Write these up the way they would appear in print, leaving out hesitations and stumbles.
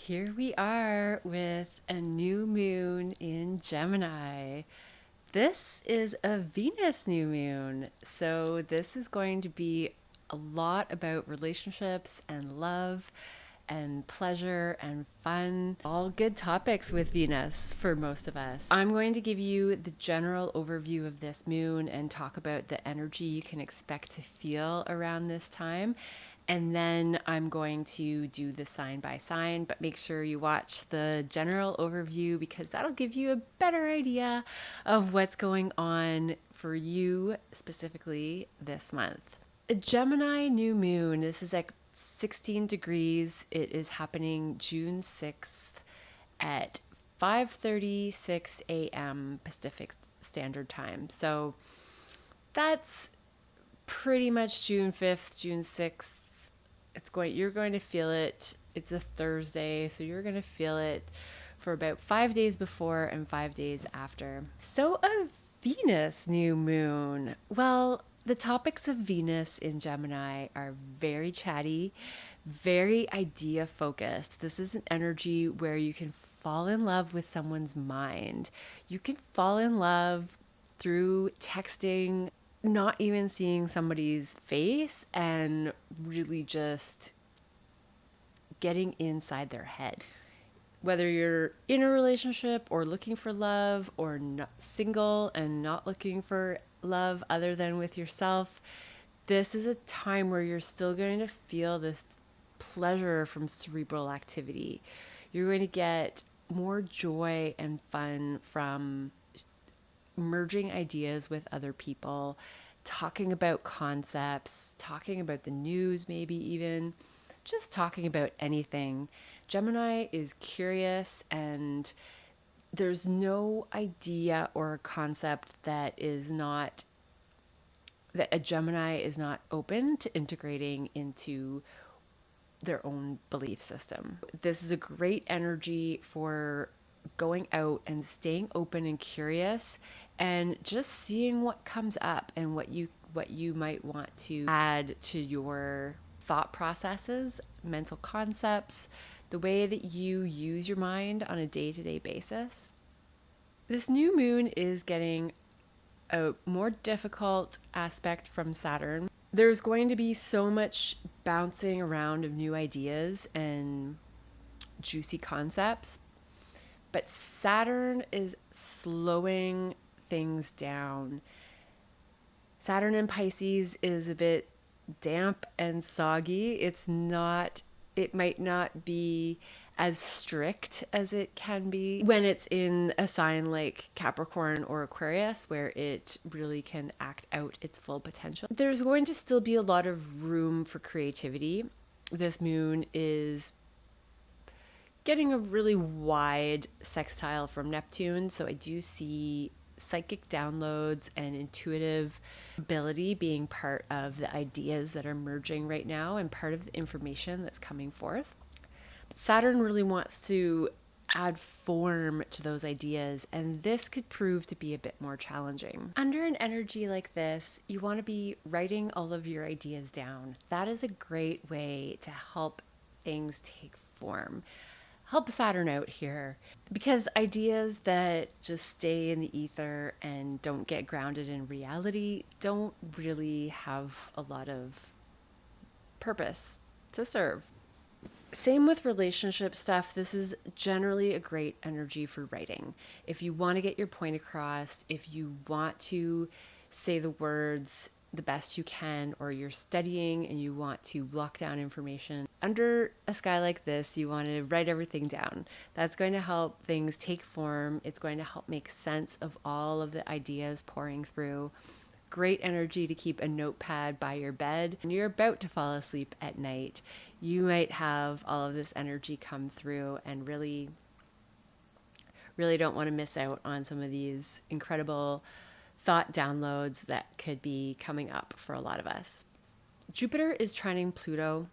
Here we are with a new moon in Gemini. This is a Venus new moon. So, this is going to be a lot about relationships and love and pleasure and fun. All good topics with Venus for most of us. I'm going to give you the general overview of this moon and talk about the energy you can expect to feel around this time. And then I'm going to do the sign by sign, but make sure you watch the general overview because that'll give you a better idea of what's going on for you specifically this month. A Gemini new moon, this is at 16 degrees. It is happening June 6th at 5:36 a.m. Pacific Standard Time. So that's pretty much June 5th, June 6th. You're going to feel it. It's a Thursday, so you're going to feel it for about 5 days before and 5 days after. So a Venus new moon. Well, the topics of Venus in Gemini are very chatty, very idea focused. This is an energy where you can fall in love with someone's mind. You can fall in love through texting, not even seeing somebody's face, and really just getting inside their head. Whether you're in a relationship or looking for love or not single and not looking for love other than with yourself, this is a time where you're still going to feel this pleasure from cerebral activity. You're going to get more joy and fun from merging ideas with other people, talking about concepts, talking about the news, maybe even just talking about anything. Gemini is curious, and there's no idea or concept that a Gemini is not open to integrating into their own belief system. This is a great energy for going out and staying open and curious and just seeing what comes up and what you might want to add to your thought processes, mental concepts, the way that you use your mind on a day-to-day basis. This new moon is getting a more difficult aspect from Saturn. There's going to be so much bouncing around of new ideas and juicy concepts, but Saturn is slowing things down. Saturn in Pisces is a bit damp and soggy. It might not be as strict as it can be when it's in a sign like Capricorn or Aquarius, where it really can act out its full potential. There's going to still be a lot of room for creativity. This moon is getting a really wide sextile from Neptune, so I do see psychic downloads and intuitive ability being part of the ideas that are merging right now and part of the information that's coming forth. But Saturn really wants to add form to those ideas, and this could prove to be a bit more challenging. Under an energy like this, you want to be writing all of your ideas down. That is a great way to help things take form. Help Saturn out here, because ideas that just stay in the ether and don't get grounded in reality don't really have a lot of purpose to serve. Same with relationship stuff. This is generally a great energy for writing. If you want to get your point across, if you want to say the words the best you can, or you're studying and you want to block down information, under a sky like this, you want to write everything down. That's going to help things take form. It's going to help make sense of all of the ideas pouring through. Great energy to keep a notepad by your bed. When you're about to fall asleep at night, you might have all of this energy come through and really don't want to miss out on some of these incredible thought downloads that could be coming up for a lot of us. Jupiter is trining Pluto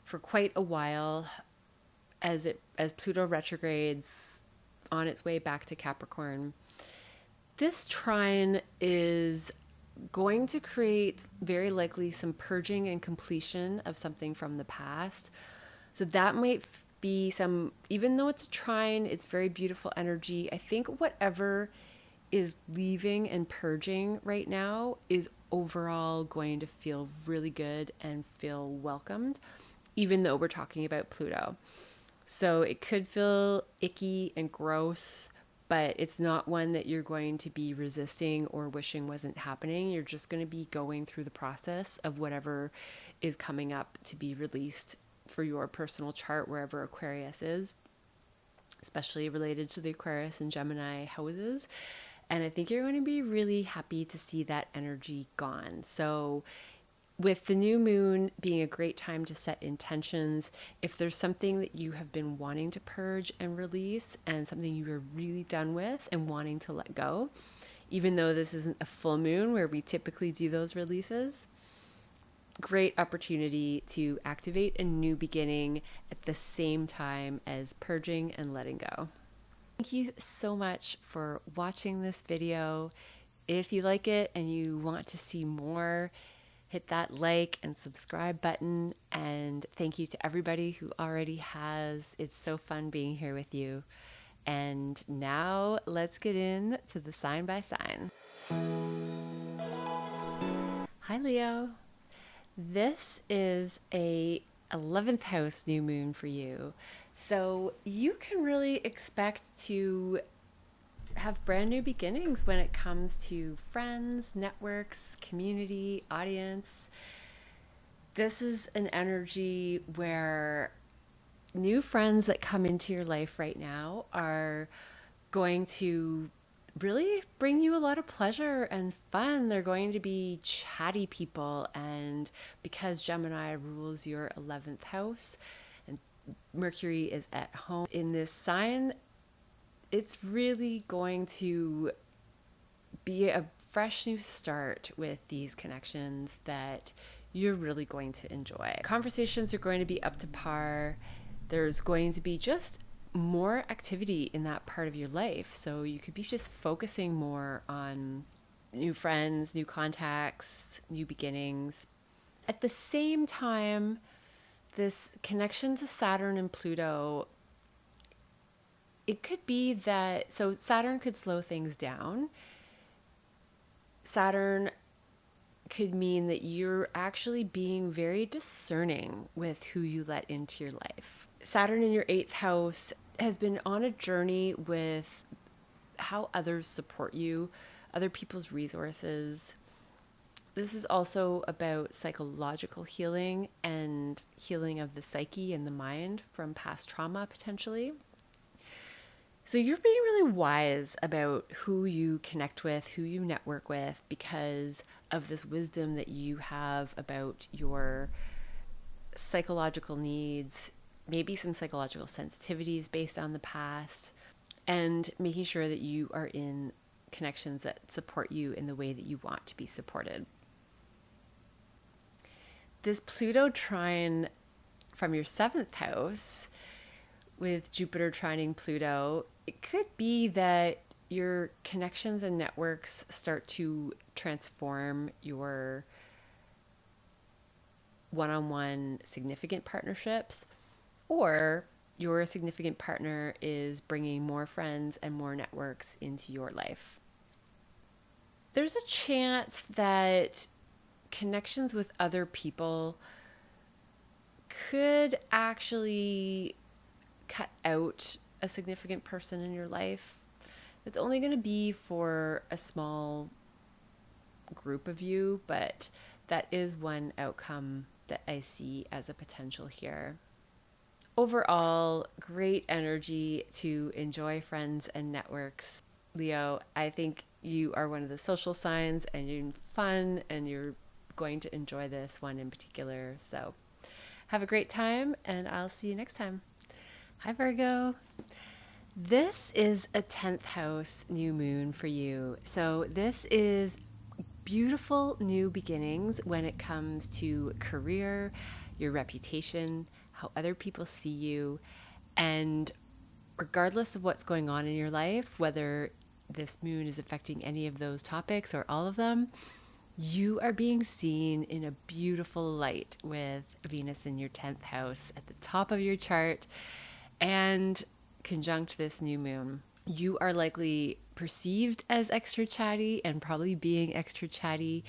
for quite a while as Pluto retrogrades on its way back to Capricorn. This trine is going to create very likely some purging and completion of something from the past. So that might be some, even though it's a trine, it's very beautiful energy. I think whatever is leaving and purging right now is overall going to feel really good and feel welcomed, even though we're talking about Pluto. So it could feel icky and gross, but it's not one that you're going to be resisting or wishing wasn't happening. You're just going to be going through the process of whatever is coming up to be released for your personal chart, wherever Aquarius is, especially related to the Aquarius and Gemini houses. And I think you're going to be really happy to see that energy gone. So with the new moon being a great time to set intentions, if there's something that you have been wanting to purge and release and something you are really done with and wanting to let go, even though this isn't a full moon where we typically do those releases, great opportunity to activate a new beginning at the same time as purging and letting go. Thank you so much for watching this video. If you like it and you want to see more, hit that like and subscribe button. And thank you to everybody who already has. It's so fun being here with you. And now let's get into the sign by sign. Hi, Leo. This is a 11th house new moon for you. So you can really expect to have brand new beginnings when it comes to friends, networks, community, audience. This is an energy where new friends that come into your life right now are going to really bring you a lot of pleasure and fun. They're going to be chatty people, and because Gemini rules your 11th house and Mercury is at home in this sign, it's really going to be a fresh new start with these connections that you're really going to enjoy. Conversations are going to be up to par. There's going to be just more activity in that part of your life. So you could be just focusing more on new friends, new contacts, new beginnings. At the same time, this connection to Saturn and Pluto, it could be that, so Saturn could slow things down. Saturn could mean that you're actually being very discerning with who you let into your life. Saturn in your 8th house has been on a journey with how others support you, other people's resources. This is also about psychological healing and healing of the psyche and the mind from past trauma, potentially. So you're being really wise about who you connect with, who you network with, because of this wisdom that you have about your psychological needs, maybe some psychological sensitivities based on the past, and making sure that you are in connections that support you in the way that you want to be supported. This Pluto trine from your 7th house with Jupiter trining Pluto, it could be that your connections and networks start to transform your one-on-one significant partnerships, or your significant partner is bringing more friends and more networks into your life. There's a chance that connections with other people could actually cut out a significant person in your life. It's only going to be for a small group of you, but that is one outcome that I see as a potential here. Overall, great energy to enjoy friends and networks. Leo, I think you are one of the social signs and you're fun and you're going to enjoy this one in particular. So have a great time and I'll see you next time. Hi, Virgo. This is a 10th house new moon for you. So this is beautiful new beginnings when it comes to career, your reputation, how other people see you. And regardless of what's going on in your life, whether this moon is affecting any of those topics or all of them, you are being seen in a beautiful light with Venus in your 10th house at the top of your chart. and conjunct this new moon. You are likely perceived as extra chatty and probably being extra chatty,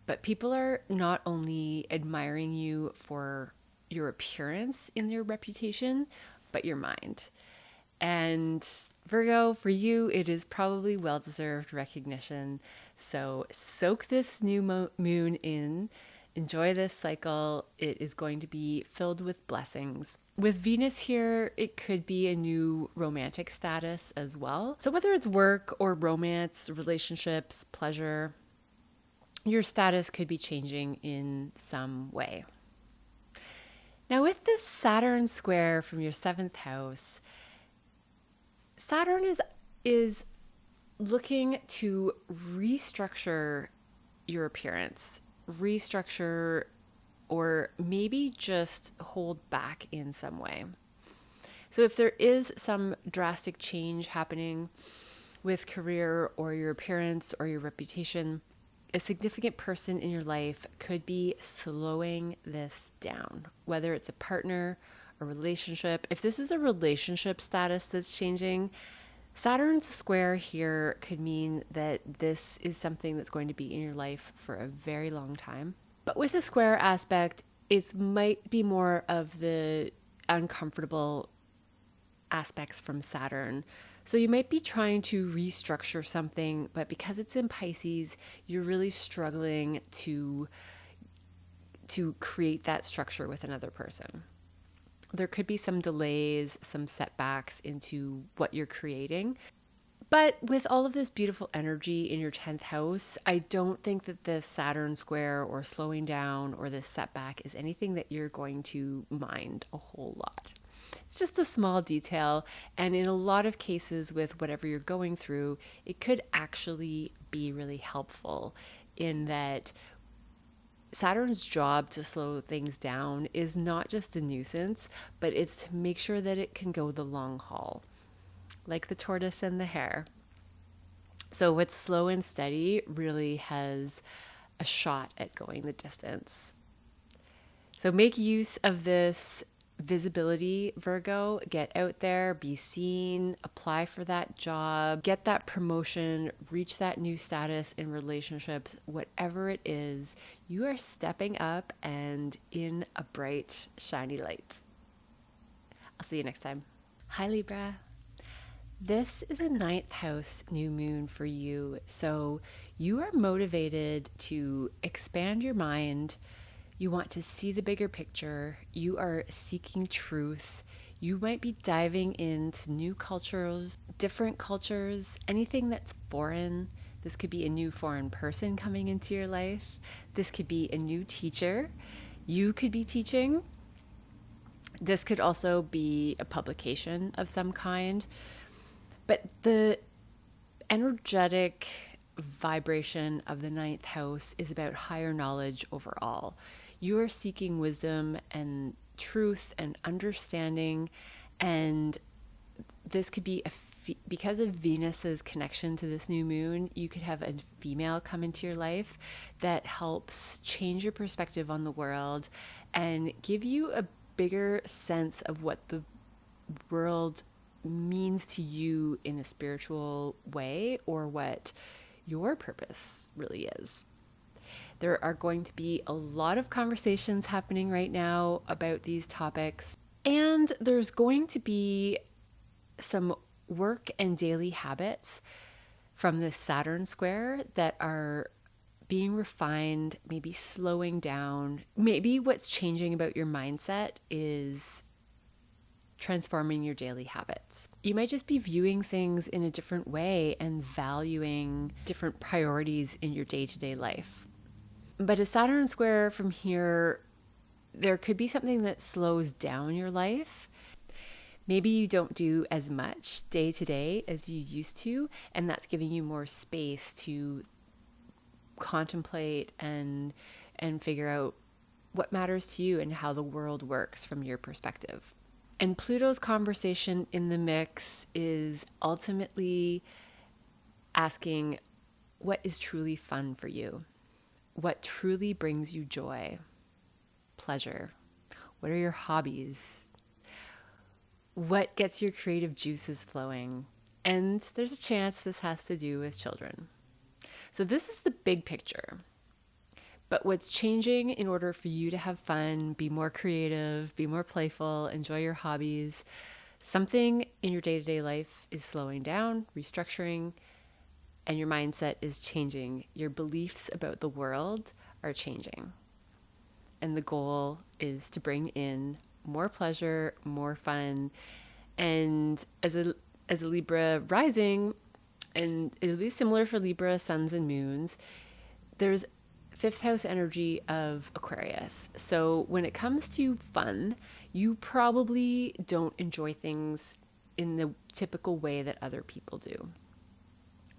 but people are not only admiring you for your appearance in your reputation, but your mind. And Virgo, for you, it is probably well-deserved recognition. So soak this new moon in. Enjoy this cycle. It is going to be filled with blessings. With Venus here, it could be a new romantic status as well. So whether it's work or romance, relationships, pleasure, your status could be changing in some way. Now with this Saturn square from your 7th house, Saturn is looking to restructure your appearance, restructure, or maybe just hold back in some way. So if there is some drastic change happening with career or your appearance or your reputation, a significant person in your life could be slowing this down, whether it's a partner, a relationship. If this is a relationship status that's changing, Saturn's square here could mean that this is something that's going to be in your life for a very long time. But with a square aspect, it might be more of the uncomfortable aspects from Saturn. So you might be trying to restructure something, but because it's in Pisces, you're really struggling to create that structure with another person. There could be some delays, some setbacks into what you're creating. But with all of this beautiful energy in your 10th house, I don't think that this Saturn square or slowing down or this setback is anything that you're going to mind a whole lot. It's just a small detail. And in a lot of cases with whatever you're going through, it could actually be really helpful in that Saturn's job to slow things down is not just a nuisance, but it's to make sure that it can go the long haul, like the tortoise and the hare. So what's slow and steady really has a shot at going the distance. So make use of this visibility, Virgo. Get out there, be seen, apply for that job, get that promotion, reach that new status in relationships, whatever it is, you are stepping up and in a bright, shiny light. I'll see you next time. Hi, Libra. This is a 9th house new moon for you. So you are motivated to expand your mind. You want to see the bigger picture. You are seeking truth. You might be diving into new cultures, different cultures, anything that's foreign. This could be a new foreign person coming into your life. This could be a new teacher. You could be teaching. This could also be a publication of some kind. But the energetic vibration of the 9th house is about higher knowledge overall. You are seeking wisdom and truth and understanding, and this could be because of Venus's connection to this new moon, you could have a female come into your life that helps change your perspective on the world and give you a bigger sense of what the world means to you in a spiritual way, or what your purpose really is. There are going to be a lot of conversations happening right now about these topics, and there's going to be some work and daily habits from this Saturn square that are being refined, maybe slowing down. Maybe what's changing about your mindset is transforming your daily habits. You might just be viewing things in a different way and valuing different priorities in your day-to-day life. But a Saturn square from here, there could be something that slows down your life. Maybe you don't do as much day to day as you used to, and that's giving you more space to contemplate and figure out what matters to you and how the world works from your perspective. And Pluto's conversation in the mix is ultimately asking, what is truly fun for you? What truly brings you joy, pleasure? What are your hobbies? What gets your creative juices flowing? And there's a chance this has to do with children. So this is the big picture. But what's changing in order for you to have fun, be more creative, be more playful, enjoy your hobbies, something in your day-to-day life is slowing down, restructuring, and your mindset is changing. Your beliefs about the world are changing. And the goal is to bring in more pleasure, more fun. And as a Libra rising, and it'll be similar for Libra suns and moons, there's fifth house energy of Aquarius. So when it comes to fun, you probably don't enjoy things in the typical way that other people do.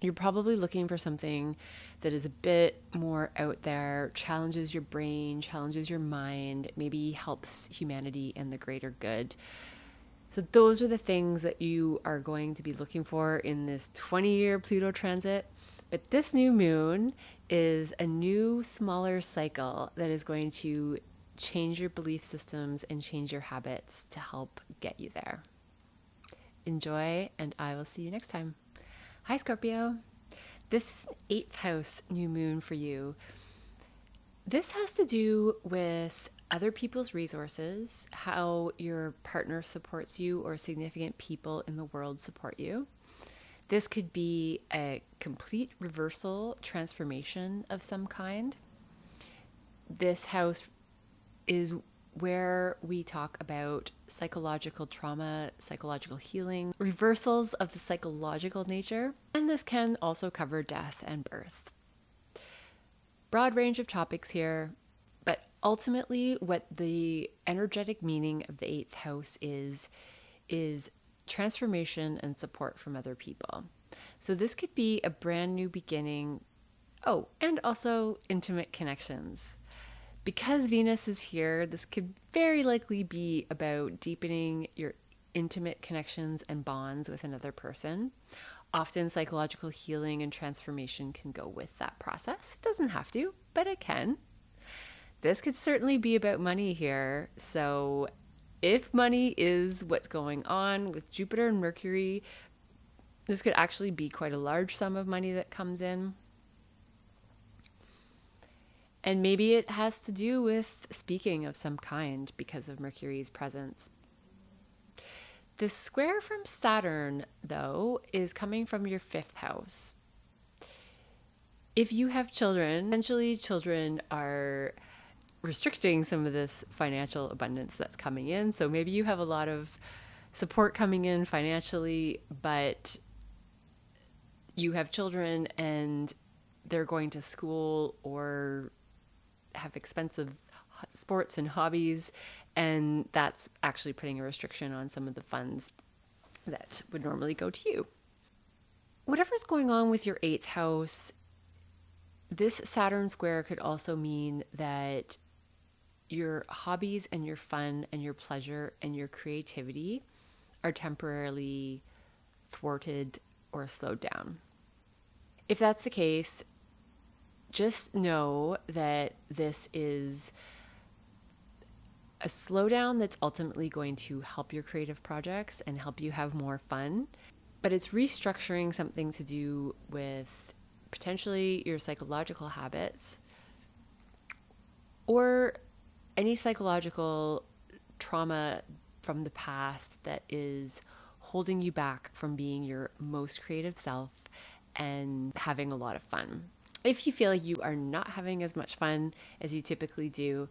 You're probably looking for something that is a bit more out there, challenges your brain, challenges your mind, maybe helps humanity and the greater good. So those are the things that you are going to be looking for in this 20-year Pluto transit. But this new moon is a new, smaller cycle that is going to change your belief systems and change your habits to help get you there. Enjoy, and I will see you next time. Hi, Scorpio. This 8th house new moon for you. This has to do with other people's resources, how your partner supports you or significant people in the world support you. This could be a complete reversal, transformation of some kind. This house is where we talk about psychological trauma, psychological healing, reversals of the psychological nature, and this can also cover death and birth. Broad range of topics here, but ultimately what the energetic meaning of the 8th house is transformation and support from other people. So this could be a brand new beginning. Oh, and also intimate connections. Because Venus is here, this could very likely be about deepening your intimate connections and bonds with another person. Often psychological healing and transformation can go with that process. It doesn't have to, but it can. This could certainly be about money here. So if money is what's going on with Jupiter and Mercury, this could actually be quite a large sum of money that comes in. And maybe it has to do with speaking of some kind because of Mercury's presence. The square from Saturn, though, is coming from your 5th house. If you have children, potentially children are restricting some of this financial abundance that's coming in. So maybe you have a lot of support coming in financially, but you have children and they're going to school or have expensive sports and hobbies, and that's actually putting a restriction on some of the funds that would normally go to you. Whatever's going on with your 8th house, this Saturn square could also mean that your hobbies and your fun and your pleasure and your creativity are temporarily thwarted or slowed down. If that's the case, just know that this is a slowdown that's ultimately going to help your creative projects and help you have more fun. But it's restructuring something to do with potentially your psychological habits or any psychological trauma from the past that is holding you back from being your most creative self and having a lot of fun. If you feel like you are not having as much fun as you typically do,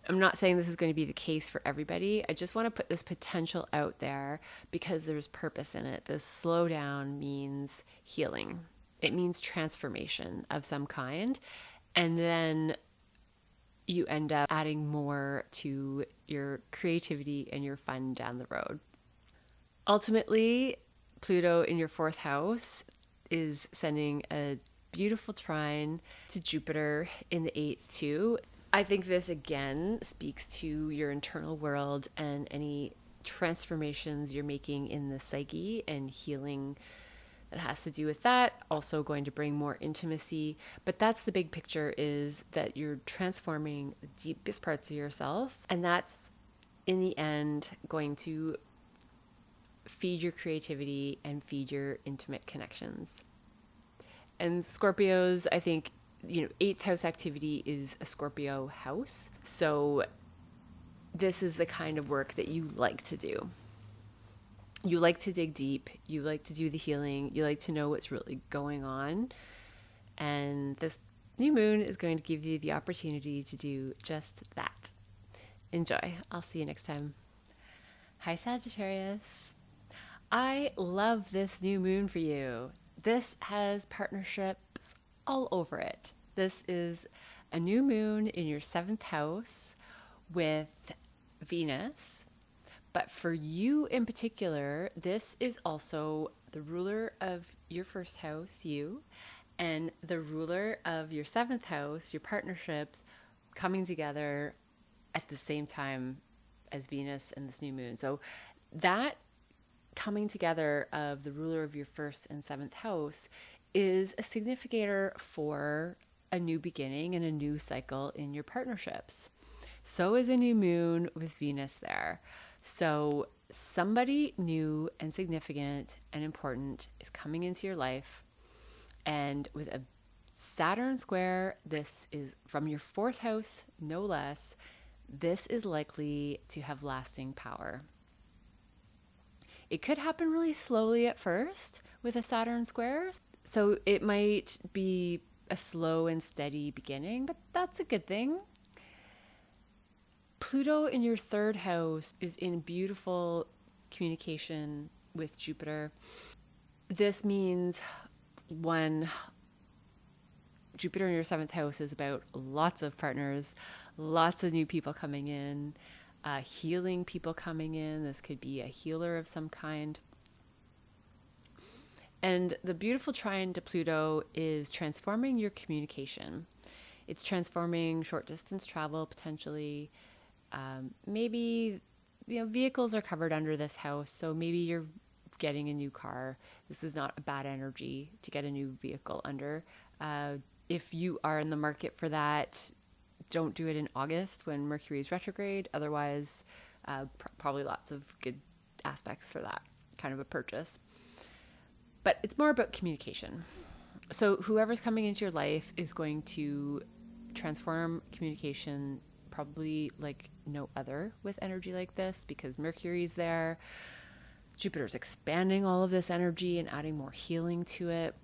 I'm not saying this is going to be the case for everybody. I just want to put this potential out there because there's purpose in it. This slowdown means healing. It means transformation of some kind. And then you end up adding more to your creativity and your fun down the road. Ultimately, Pluto in your 4th house is sending a beautiful trine to Jupiter in the 8th too. I think this again speaks to your internal world and any transformations you're making in the psyche and healing that has to do with that. Also going to bring more intimacy. But that's the big picture, is that you're transforming the deepest parts of yourself. And that's in the end going to feed your creativity and feed your intimate connections. And Scorpios, I think, eighth house activity is a Scorpio house. So this is the kind of work that you like to do. You like to dig deep. You like to do the healing. You like to know what's really going on. And this new moon is going to give you the opportunity to do just that. Enjoy. I'll see you next time. Hi, Sagittarius. I love this new moon for you. This has partnerships all over it. This is a new moon in your 7th house with Venus. But for you in particular, this is also the ruler of your 1st house, you, and the ruler of your 7th house, your partnerships, coming together at the same time as Venus and this new moon. So that coming together of the ruler of your 1st and 7th house is a significator for a new beginning and a new cycle in your partnerships. So is a new moon with Venus there. So somebody new and significant and important is coming into your life. And with a Saturn square, this is from your 4th house, no less. This is likely to have lasting power. It could happen really slowly at first with a Saturn square. So it might be a slow and steady beginning, but that's a good thing. Pluto in your 3rd house is in beautiful communication with Jupiter. This means, one, Jupiter in your 7th house is about lots of partners, lots of new people coming in, healing people coming in. This could be a healer of some kind. And the beautiful trine to Pluto is transforming your communication. It's transforming short distance travel potentially. Maybe, vehicles are covered under this house. So maybe you're getting a new car. This is not a bad energy to get a new vehicle under. If you are in the market for that, don't do it in August when Mercury is retrograde. Otherwise, probably lots of good aspects for that kind of a purchase. But it's more about communication. So whoever's coming into your life is going to transform communication probably like no other with energy like this, because Mercury's there. Jupiter's expanding all of this energy and adding more healing to it.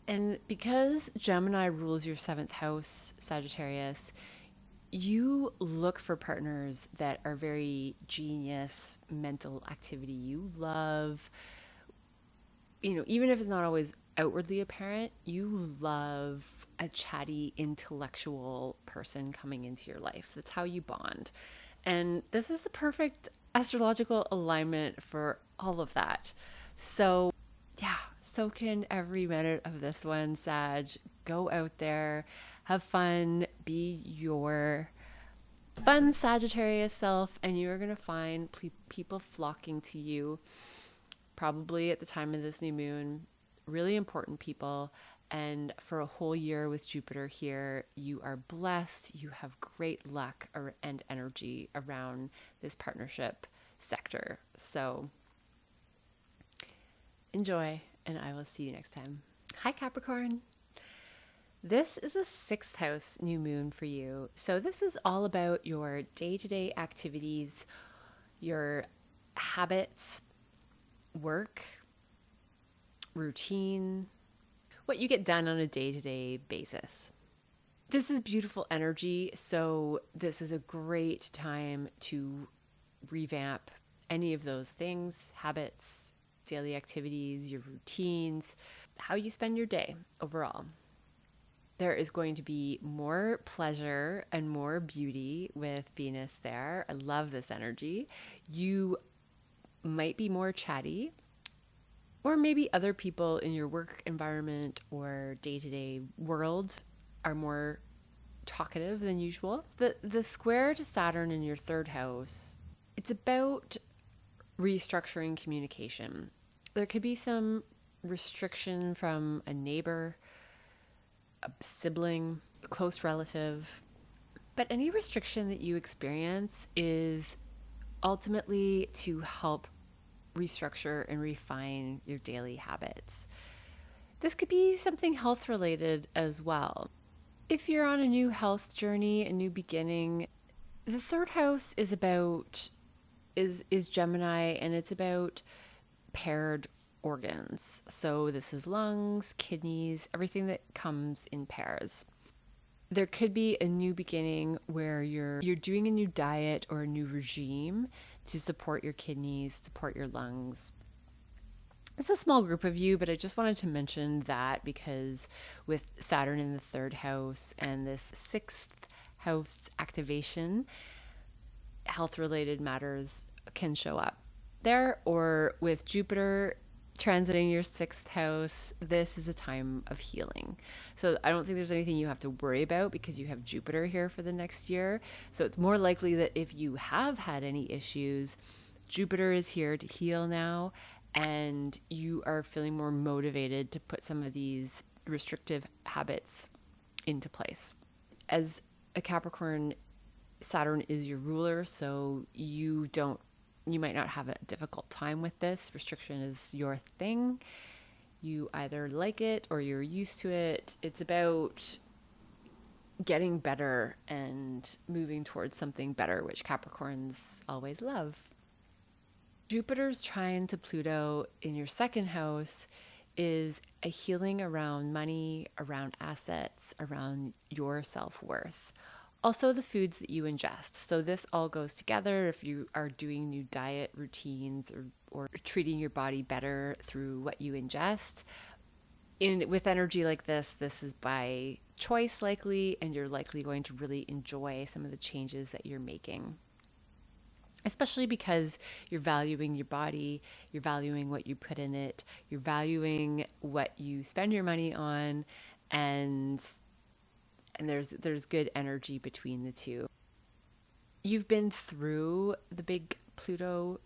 And because Gemini rules your 7th house, Sagittarius, you look for partners that are very genius mental activity. You love, even if it's not always outwardly apparent, you love a chatty, intellectual person coming into your life. That's how you bond. And this is the perfect astrological alignment for all of that. So yeah, soak in every minute of this one, Sag. Go out there, have fun, be your fun Sagittarius self, and you are going to find people flocking to you, probably at the time of this new moon, really important people. And for a whole year with Jupiter here, you are blessed. You have great luck and energy around this partnership sector. So enjoy, and I will see you next time. Hi, Capricorn. This is a 6th house new moon for you. So this is all about your day-to-day activities, your habits, work, routine, what you get done on a day-to-day basis. This is beautiful energy, so this is a great time to revamp any of those things, habits, daily activities, your routines, how you spend your day overall. There is going to be more pleasure and more beauty with Venus there. I love this energy. You might be more chatty, or maybe other people in your work environment or day-to-day world are more talkative than usual. The square to Saturn in your 3rd house, it's about restructuring communication. There could be some restriction from a neighbor, a sibling, a close relative, but any restriction that you experience is ultimately to help restructure and refine your daily habits. This could be something health related as well. If you're on a new health journey, a new beginning, the third house is Gemini, and it's about paired organs. So this is lungs, kidneys, everything that comes in pairs. There could be a new beginning where you're doing a new diet or a new regime to support your kidneys, support your lungs. It's a small group of you, but I just wanted to mention that because with Saturn in the third house and this sixth house activation, health-related matters can show up there. Or with Jupiter transiting your sixth house, this is a time of healing. So I don't think there's anything you have to worry about because you have Jupiter here for the next year. So it's more likely that if you have had any issues, Jupiter is here to heal now, and you are feeling more motivated to put some of these restrictive habits into place. As a Capricorn, Saturn is your ruler, so you might not have a difficult time with this. Restriction is your thing. You either like it or you're used to it. It's about getting better and moving towards something better, which Capricorns always love. Jupiter's trine to Pluto in your second house is a healing around money, around assets, around your self-worth. Also the foods that you ingest. So this all goes together if you are doing new diet routines or treating your body better through what you ingest. With energy like this is by choice likely, and you're likely going to really enjoy some of the changes that you're making. Especially because you're valuing your body, you're valuing what you put in it, you're valuing what you spend your money on, and there's good energy between the two. You've been through the big Pluto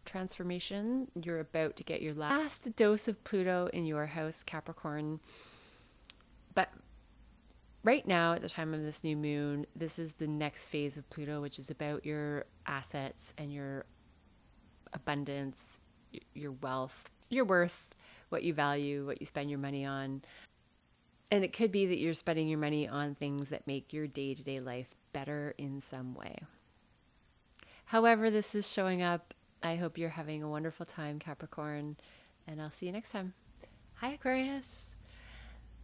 transformation. You're about to get your last dose of Pluto in your house, Capricorn. But right now, at the time of this new moon, this is the next phase of Pluto, which is about your assets and your abundance, your wealth, your worth, what you value, what you spend your money on. And it could be that you're spending your money on things that make your day-to-day life better in some way. However this is showing up, I hope you're having a wonderful time, Capricorn, and I'll see you next time. Hi, Aquarius.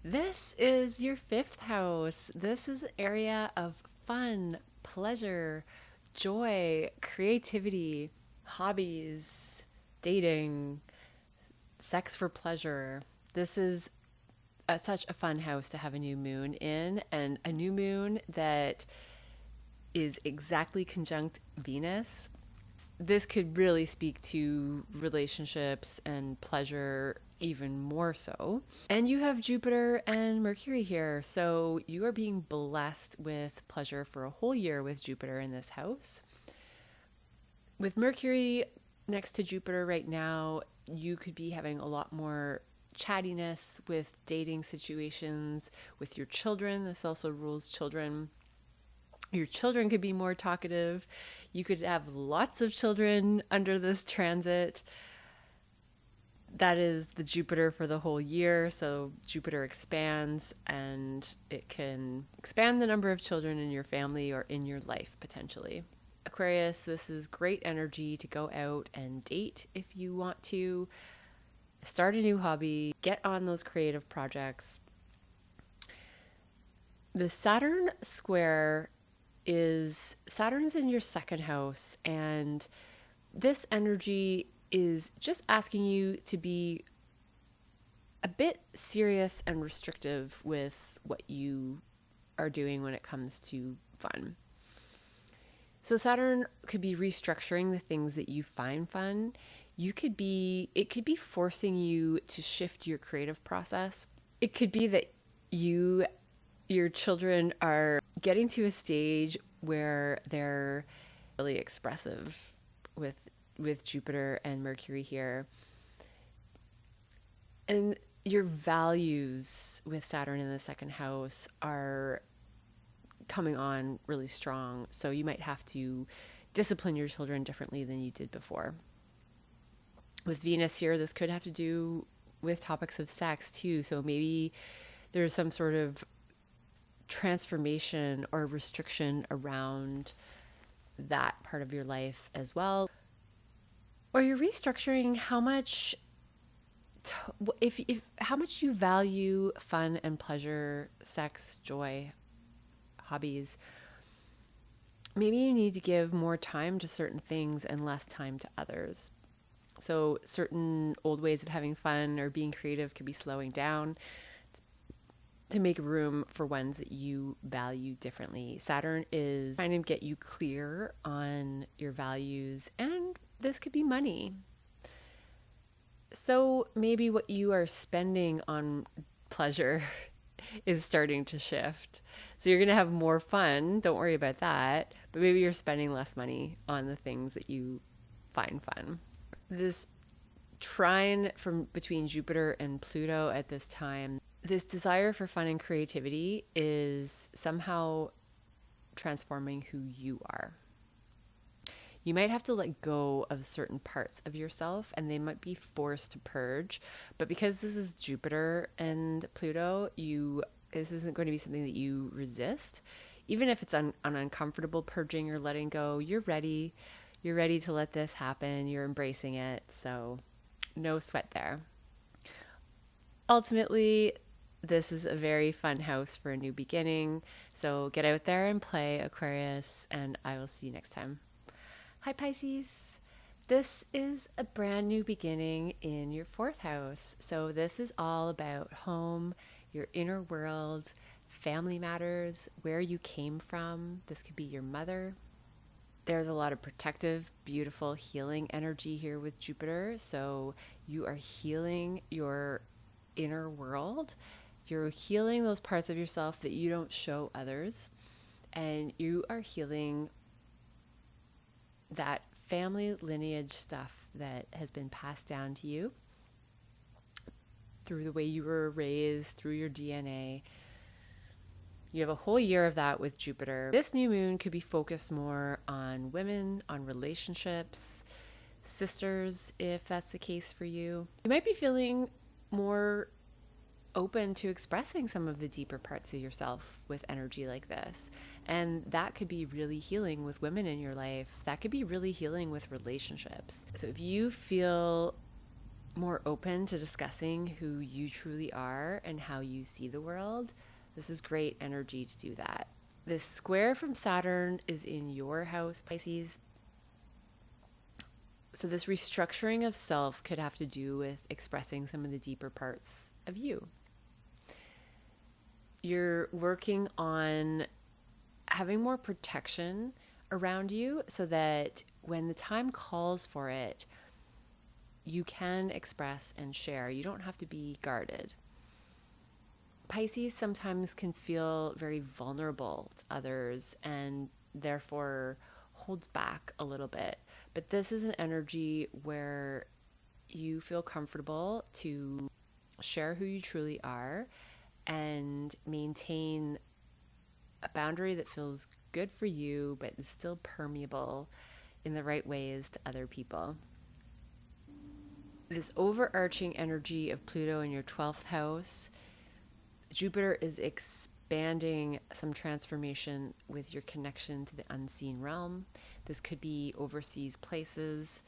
This is your fifth house. This is an area of fun, pleasure, joy, creativity, hobbies, dating, sex for pleasure. This is such a fun house to have a new moon in, and a new moon that is exactly conjunct Venus. This could really speak to relationships and pleasure even more so. And you have Jupiter and Mercury here, so you are being blessed with pleasure for a whole year with Jupiter in this house. With Mercury next to Jupiter right now, you could be having a lot more chattiness with dating situations, with your children. This also rules children. Your children could be more talkative. You could have lots of children under this transit. That is the Jupiter for the whole year. So Jupiter expands, and it can expand the number of children in your family or in your life potentially. Aquarius, this is great energy to go out and date if you want to. Start a new hobby, get on those creative projects. The Saturn square is Saturn's in your second house, and this energy is just asking you to be a bit serious and restrictive with what you are doing when it comes to fun. So Saturn could be restructuring the things that you find fun. It could be forcing you to shift your creative process. It could be that your children are getting to a stage where they're really expressive with Jupiter and Mercury here. And your values with Saturn in the second house are coming on really strong. So you might have to discipline your children differently than you did before. With Venus here, this could have to do with topics of sex too. So maybe there's some sort of transformation or restriction around that part of your life as well. Or you're restructuring how much how much you value fun and pleasure, sex, joy, hobbies. Maybe you need to give more time to certain things and less time to others. So certain old ways of having fun or being creative could be slowing down to make room for ones that you value differently. Saturn is trying to get you clear on your values, and this could be money. So maybe what you are spending on pleasure is starting to shift. So you're going to have more fun. Don't worry about that. But maybe you're spending less money on the things that you find fun. This trine from between Jupiter and Pluto at this time, this desire for fun and creativity is somehow transforming who you are. You might have to let go of certain parts of yourself, and they might be forced to purge. But because this is Jupiter and Pluto, this isn't going to be something that you resist. Even if it's an uncomfortable purging or letting go, you're ready. You're ready to let this happen. You're embracing it. So no sweat there. Ultimately, this is a very fun house for a new beginning. So get out there and play, Aquarius, and I will see you next time. Hi, Pisces. This is a brand new beginning in your 4th house. So this is all about home, your inner world, family matters, where you came from. This could be your mother. There's a lot of protective, beautiful, healing energy here with Jupiter. So you are healing your inner world. You're healing those parts of yourself that you don't show others. And you are healing that family lineage stuff that has been passed down to you through the way you were raised, through your DNA. You have a whole year of that with Jupiter. This new moon could be focused more on women, on relationships, sisters, if that's the case for you. You might be feeling more open to expressing some of the deeper parts of yourself with energy like this. And that could be really healing with women in your life. That could be really healing with relationships. So if you feel more open to discussing who you truly are and how you see the world, this is great energy to do that. This square from Saturn is in your house, Pisces. So this restructuring of self could have to do with expressing some of the deeper parts of you. You're working on having more protection around you so that when the time calls for it, you can express and share. You don't have to be guarded. Pisces sometimes can feel very vulnerable to others and therefore holds back a little bit. But this is an energy where you feel comfortable to share who you truly are and maintain a boundary that feels good for you but is still permeable in the right ways to other people. This overarching energy of Pluto in your 12th house, Jupiter is expanding some transformation with your connection to the unseen realm. This could be overseas places,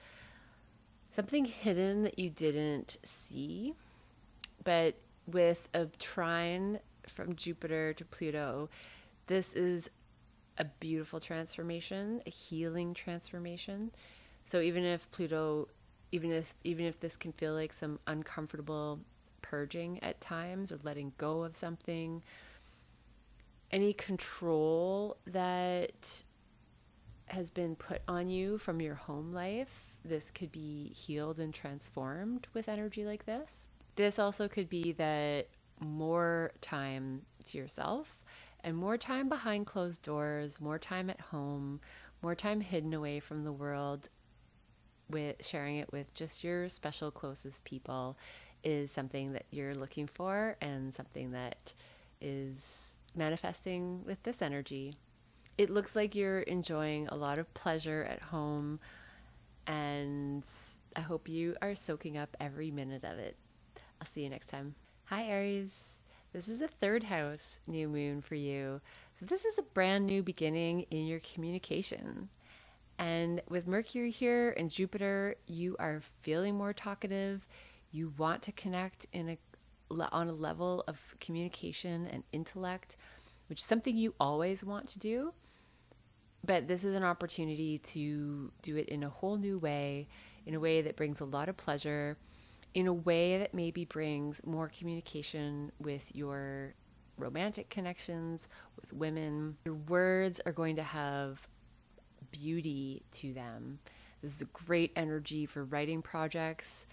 something hidden that you didn't see. But with a trine from Jupiter to Pluto, this is a beautiful transformation, a healing transformation. So even if Pluto, even if this can feel like some uncomfortable purging at times or letting go of something, any control that has been put on you from your home life, this could be healed and transformed with energy like this. This also could be that more time to yourself and more time behind closed doors, more time at home, more time hidden away from the world, with sharing it with just your special closest people is something that you're looking for and something that is manifesting with this energy. It looks like you're enjoying a lot of pleasure at home and I hope you are soaking up every minute of it. I'll see you next time. Hi, Aries. This is a third house new moon for you. So this is a brand new beginning in your communication. And with Mercury here and Jupiter, you are feeling more talkative. You want to connect on a level of communication and intellect, which is something you always want to do. But this is an opportunity to do it in a whole new way, in a way that brings a lot of pleasure, in a way that maybe brings more communication with your romantic connections, with women. Your words are going to have beauty to them. This is a great energy for writing projects,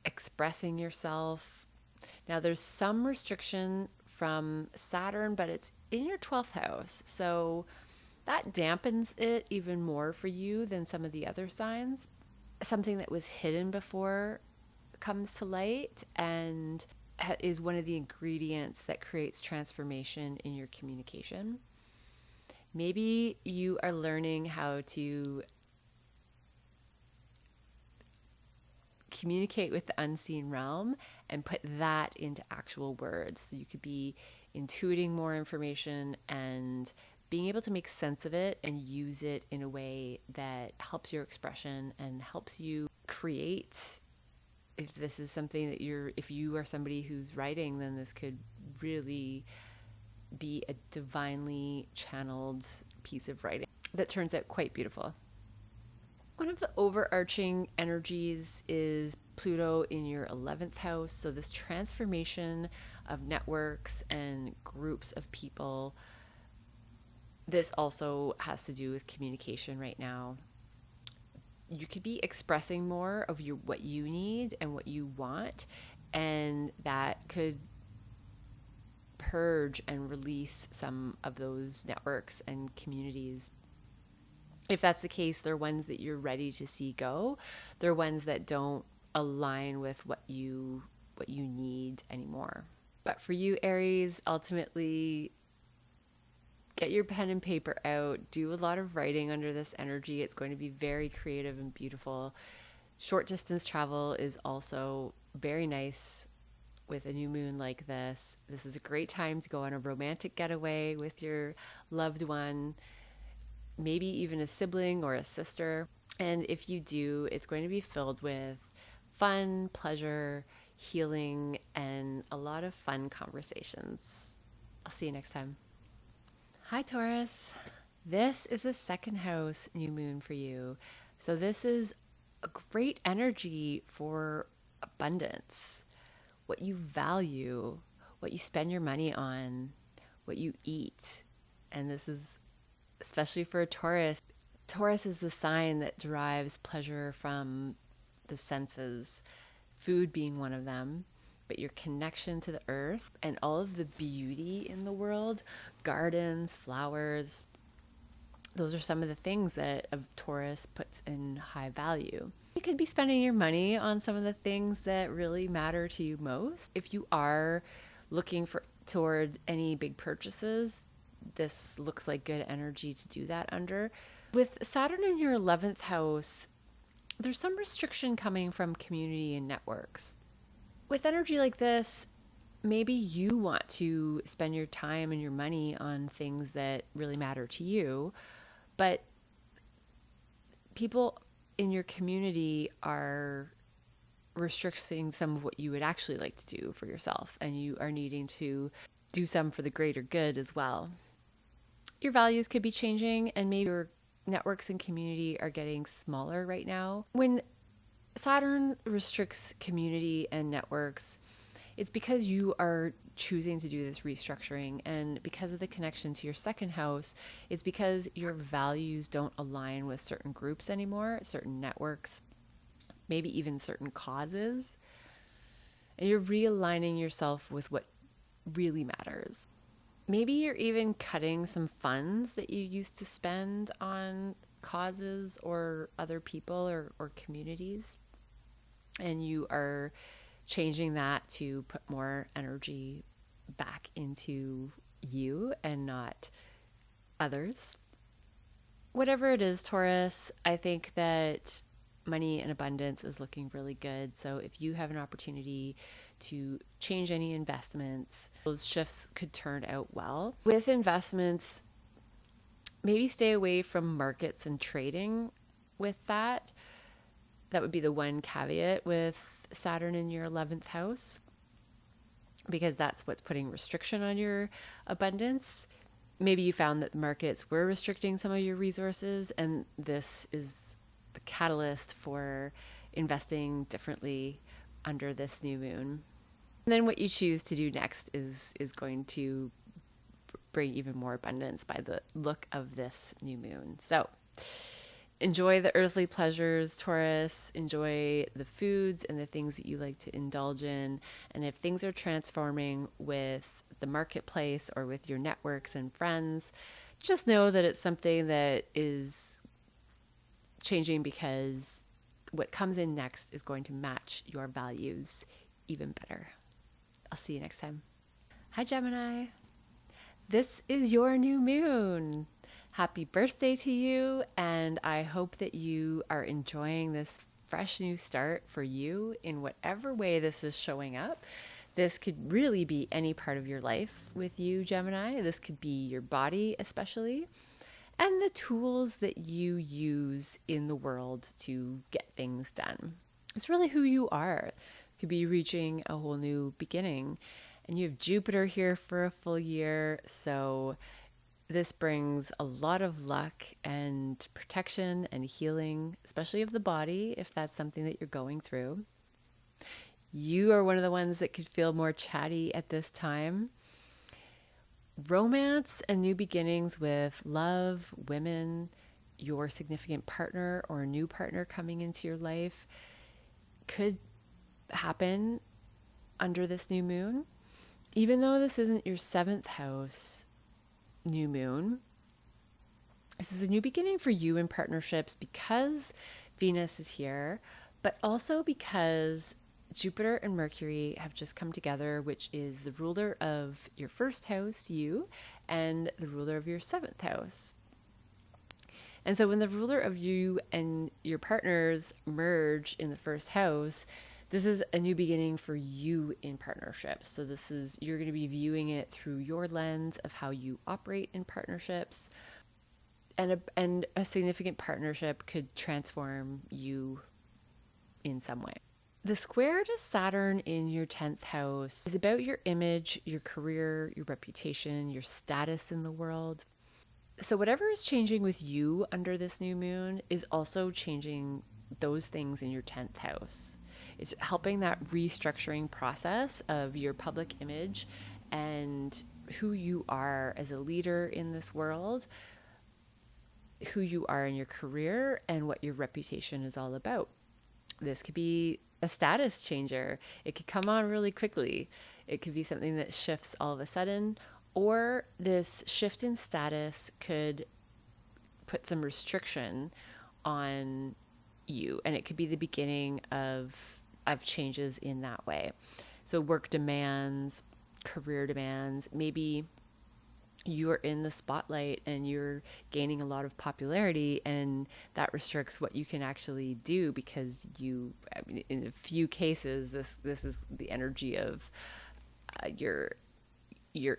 expressing yourself. Now, there's some restriction from Saturn, but it's in your 12th house. So that dampens it even more for you than some of the other signs. Something that was hidden before comes to light and is one of the ingredients that creates transformation in your communication. Maybe you are learning how to communicate with the unseen realm and put that into actual words. So you could be intuiting more information and being able to make sense of it and use it in a way that helps your expression and helps you create. If this is something that if you are somebody who's writing, then this could really be a divinely channeled piece of writing that turns out quite beautiful. One of the overarching energies is Pluto in your 11th house. So this transformation of networks and groups of people. This also has to do with communication right now. You could be expressing more of what you need and what you want, and that could purge and release some of those networks and communities. If that's the case, they're ones that you're ready to see go. They're ones that don't align with what you need anymore. But for you, Aries, ultimately, get your pen and paper out. Do a lot of writing under this energy. It's going to be very creative and beautiful. Short distance travel is also very nice with a new moon like this. This is a great time to go on a romantic getaway with your loved one, maybe even a sibling or a sister. And if you do, it's going to be filled with fun, pleasure, healing, and a lot of fun conversations. I'll see you next time. Hi, Taurus. This is a second house new moon for you. So this is a great energy for abundance, what you value, what you spend your money on, what you eat. And this is especially for a Taurus. Taurus is the sign that derives pleasure from the senses, food being one of them, but your connection to the earth and all of the beauty in the world, gardens, flowers, those are some of the things that a Taurus puts in high value. You could be spending your money on some of the things that really matter to you most. If you are looking toward any big purchases, this looks like good energy to do that under. With Saturn in your 11th house, there's some restriction coming from community and networks. With energy like this, maybe you want to spend your time and your money on things that really matter to you, but people in your community are restricting some of what you would actually like to do for yourself, and you are needing to do some for the greater good as well. Your values could be changing, and maybe your networks and community are getting smaller right now. When Saturn restricts community and networks, it's because you are choosing to do this restructuring, and because of the connection to your second house, it's because your values don't align with certain groups anymore, certain networks, maybe even certain causes, and you're realigning yourself with what really matters. Maybe you're even cutting some funds that you used to spend on causes or other people or communities, and you are changing that to put more energy back into you and not others. Whatever it is, Taurus, I think that money and abundance is looking really good. So if you have an opportunity to change any investments, those shifts could turn out well. With investments, maybe stay away from markets and trading with that. That would be the one caveat with Saturn in your 11th house, because that's what's putting restriction on your abundance. Maybe you found that the markets were restricting some of your resources, and this is the catalyst for investing differently under this new moon. And then what you choose to do next is going to bring even more abundance by the look of this new moon. So enjoy the earthly pleasures, Taurus. Enjoy the foods and the things that you like to indulge in. And if things are transforming with the marketplace or with your networks and friends, just know that it's something that is changing, because what comes in next is going to match your values even better. I'll see you next time. Hi, Gemini. This is your new moon. Happy birthday to you, and I hope that you are enjoying this fresh new start for you in whatever way this is showing up. This could really be any part of your life with you, Gemini. This could be your body especially, and the tools that you use in the world to get things done. It's really who you are. It could be reaching a whole new beginning, and you have Jupiter here for a full year, so this brings a lot of luck and protection and healing, especially of the body, if that's something that you're going through. You are one of the ones that could feel more chatty at this time. Romance and new beginnings with love, women, your significant partner or a new partner coming into your life could happen under this new moon. Even though this isn't your 7th house new moon, this is a new beginning for you in partnerships because Venus is here, but also because Jupiter and Mercury have just come together, which is the ruler of your 1st house, you, and the ruler of your 7th house. And so when the ruler of you and your partners merge in the 1st house, this is a new beginning for you in partnerships. So you're going to be viewing it through your lens of how you operate in partnerships, and a significant partnership could transform you in some way. The square to Saturn in your 10th house is about your image, your career, your reputation, your status in the world. So whatever is changing with you under this new moon is also changing those things in your 10th house. It's helping that restructuring process of your public image and who you are as a leader in this world, who you are in your career, and what your reputation is all about. This could be a status changer. It could come on really quickly. It could be something that shifts all of a sudden, or this shift in status could put some restriction on you, and it could be the beginning of changes in that way. So work demands, career demands, maybe you're in the spotlight and you're gaining a lot of popularity, and that restricts what you can actually do because in a few cases, this is the energy of your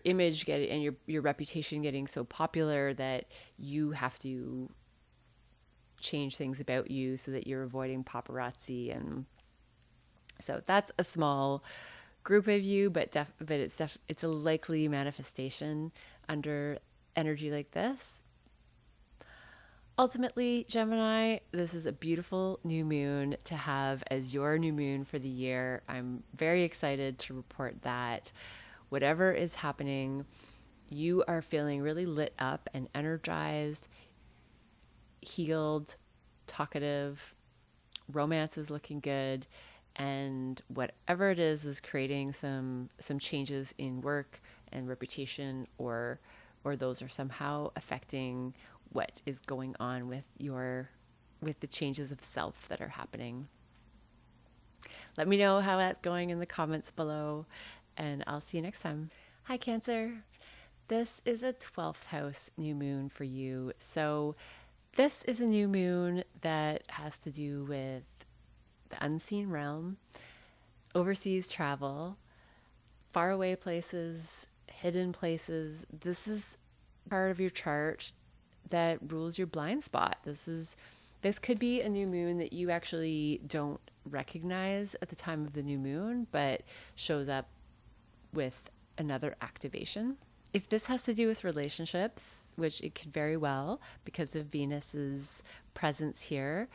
image getting and your reputation getting so popular that you have to change things about you so that you're avoiding paparazzi. And so that's a small group of you, but it's a likely manifestation under energy like this. Ultimately, Gemini, this is a beautiful new moon to have as your new moon for the year. I'm very excited to report that whatever is happening, you are feeling really lit up and energized, healed, talkative, romance is looking good, and whatever it is creating some changes in work and reputation, or those are somehow affecting what is going on with the changes of self that are happening. Let me know how that's going in the comments below, and I'll see you next time. Hi, Cancer. This is a 12th house new moon for you. So This is a new moon that has to do with the unseen realm, overseas travel, faraway places, hidden places. This is part of your chart that rules your blind spot. This could be a new moon that you actually don't recognize at the time of the new moon, but shows up with another activation. If this has to do with relationships, which it could very well because of Venus's presence here,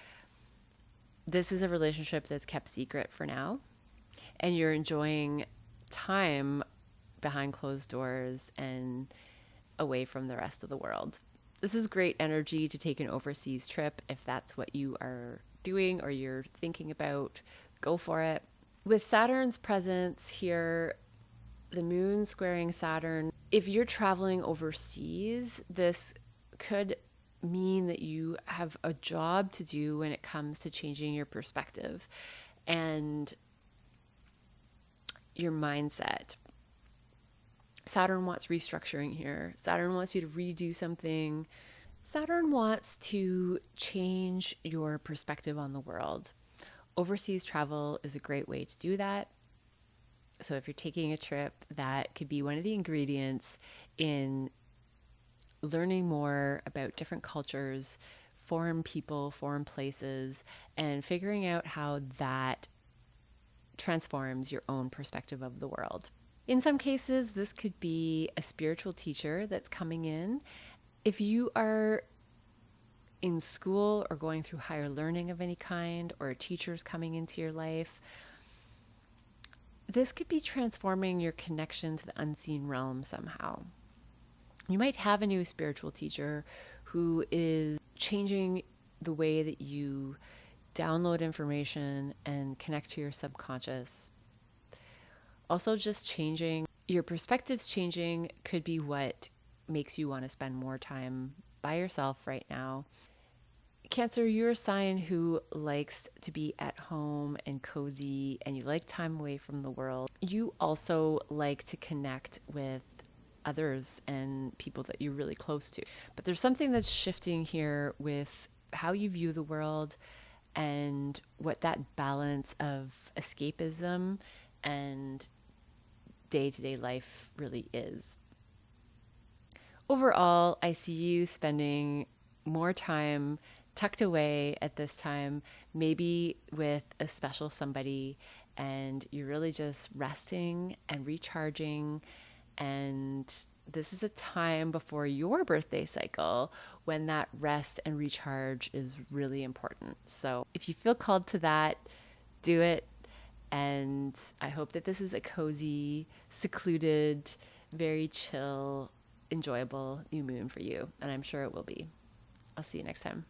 this is a relationship that's kept secret for now, and you're enjoying time behind closed doors and away from the rest of the world. This is great energy to take an overseas trip if that's what you are doing or you're thinking about. Go for it. With Saturn's presence here, the moon squaring Saturn, if you're traveling overseas, this could mean that you have a job to do when it comes to changing your perspective and your mindset. Saturn wants restructuring here. Saturn wants you to redo something. Saturn wants to change your perspective on the world. Overseas travel is a great way to do that. So if you're taking a trip, that could be one of the ingredients in learning more about different cultures, foreign people, foreign places, and figuring out how that transforms your own perspective of the world. In some cases, this could be a spiritual teacher that's coming in. If you are in school or going through higher learning of any kind, or a teacher's coming into your life, this could be transforming your connection to the unseen realm somehow. You might have a new spiritual teacher who is changing the way that you download information and connect to your subconscious. Also, just changing your perspectives. Changing could be what makes you want to spend more time by yourself right now. Cancer, you're a sign who likes to be at home and cozy, and you like time away from the world. You also like to connect with others and people that you're really close to. But there's something that's shifting here with how you view the world and what that balance of escapism and day-to-day life really is. Overall, I see you spending more time tucked away at this time, maybe with a special somebody, and you're really just resting and recharging. And this is a time before your birthday cycle when that rest and recharge is really important. So if you feel called to that, do it. And I hope that this is a cozy, secluded, very chill, enjoyable new moon for you. And I'm sure it will be. I'll see you next time.